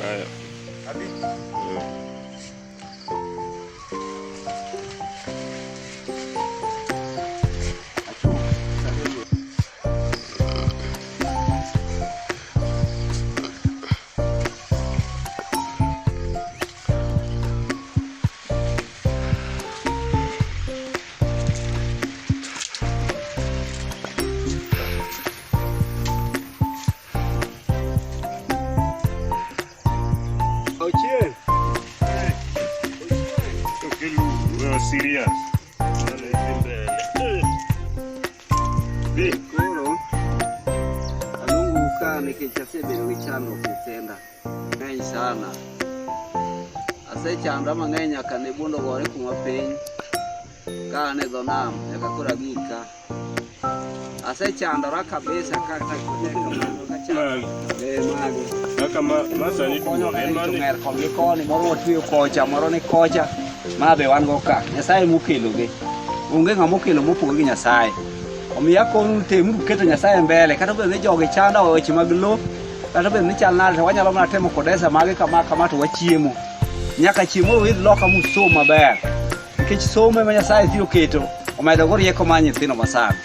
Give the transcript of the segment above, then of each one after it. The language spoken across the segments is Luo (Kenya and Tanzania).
Haya. Serious. Koro alungu ka nikichasebe wichano kisenda ng'eny sana asechanda mang'eny nyaka ne buondo gore kuma piny ka ne dho nam nyaka kora gika asechandora kabisa kaka masani ng'er kodgi koni moro otweyo kocha moro ni kocha ma be wan go ka Nyasaye mokelogi onge ng'ama okelo mopogore gi Nyasaye. Omiyo akonu temuru keto Nyasaye mbele kata bed ni jogi chanda weche mag lo kata bed ni chal nade to wanyalo mana temo kodesa mage kama to wachiemo nyaka chiemo widh loka musom maber nikech somo ema Nyasaye biro keto omedo go rieko mar nyithindo masani.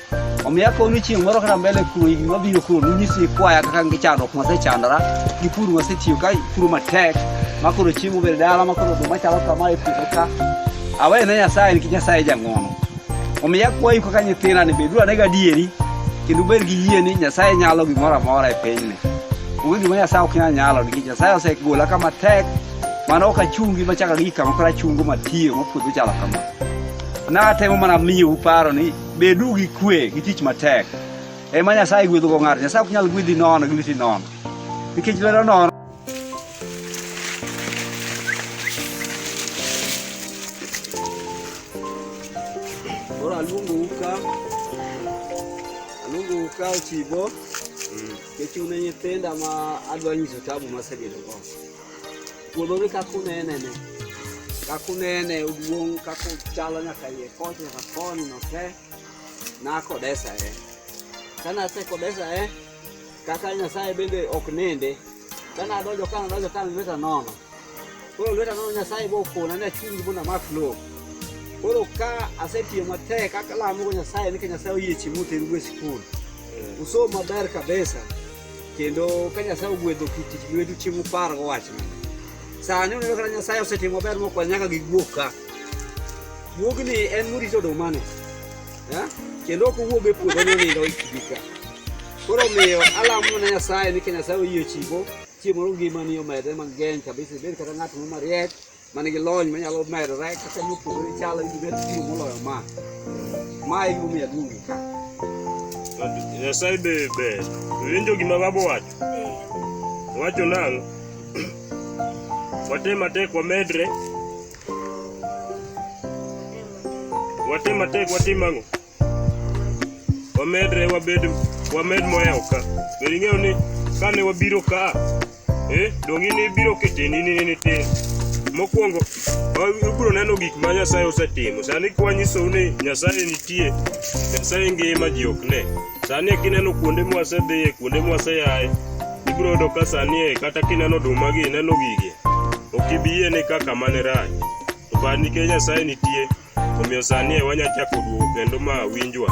Omiyo akonu chieng' moro kata mbele kuno higni mabiro kuno nunyisi kwaya kaka gichandruok masechandora gi pur masetiyo ka puro matek makoro chiemo bed dala makoro oduma chalo kama e puodho ka awene Nyasaye nikech Nyasaye jang'wono. Omiyo akwayi kaka nyithinda ni beduru ane gadieri kendo bed gi yie ni Nyasaye nyalo gimoro amora e pinyni. Onge gima Nyasaye ok nyalo nikech Nyasaye osegola kama tek mano ok achungi machaka gi kama koro achungo matiyo mapuodho chalo kama. Natemo mana miyo uparo ni bedu gi kwe gi tich matek ema Nyasaye gwedho go ng'ato. Nyasaye ok nyal gwedhi nono gi lweti nono nikech lwedo nono. Koro aluongo uka ochibo nikech une nyithinda ma adwa nyiso tabu masebedo go. Puodho ni kaka unene oduong' kaka chalo nyaka iye kocha nyaka koni no te nakodesa kana asekodesa kaka Nyasaye bende ok ninde kana adonjo kana lweta nono. Koro lweta nono Nyasaye bo kona ne chungi bona mak lo. Koro ka asetiyo matek kaka lamo go Nyasaye nikech Nyasaye oyie chiemo teru e skul usom maber kabisa kendo ka Nyasaye ogwedho kitich lwetu chiemo par go wachna. Sani uneno kata Nyasaye osetimo maber moko nyaka giwuok ka. Wuogni en morito oduma ni kendo ok owuog e puodho ni nindo ikika. Koro miyo alamo ne Nyasaye nikech Nyasaye oyie chiemo ngima ni omedre mang'eny kabisa bed kata ng'at mariek manigi lony manyalo medore kata mopogore chalo gi bet tiyo moloyo ma ilumiya dungi ka. Nyasaye be winjo gima babo wacho nang'o watem matek wamedre watim ang'o wamedre wamed mohewo ka. Bende ing'eyo ni kane wabiro ka dong' in ibiro keteni ni tin mokwongo ubiro neno gik ma Nyasaye osetimo. Sani kwanyisou ni Nyasaye nitie, Nyasaye ngima ji ok ne. Sani kineno kuonde mwasedhiye kuonde mwaseyaye ibiro yudo ka sani kata kineno oduma gi neno gigi ok ibiyie ni kaka mane rach to bad nikech Nyasaye nitie omiyo sani wanyachako duogo kendo ma winjwa.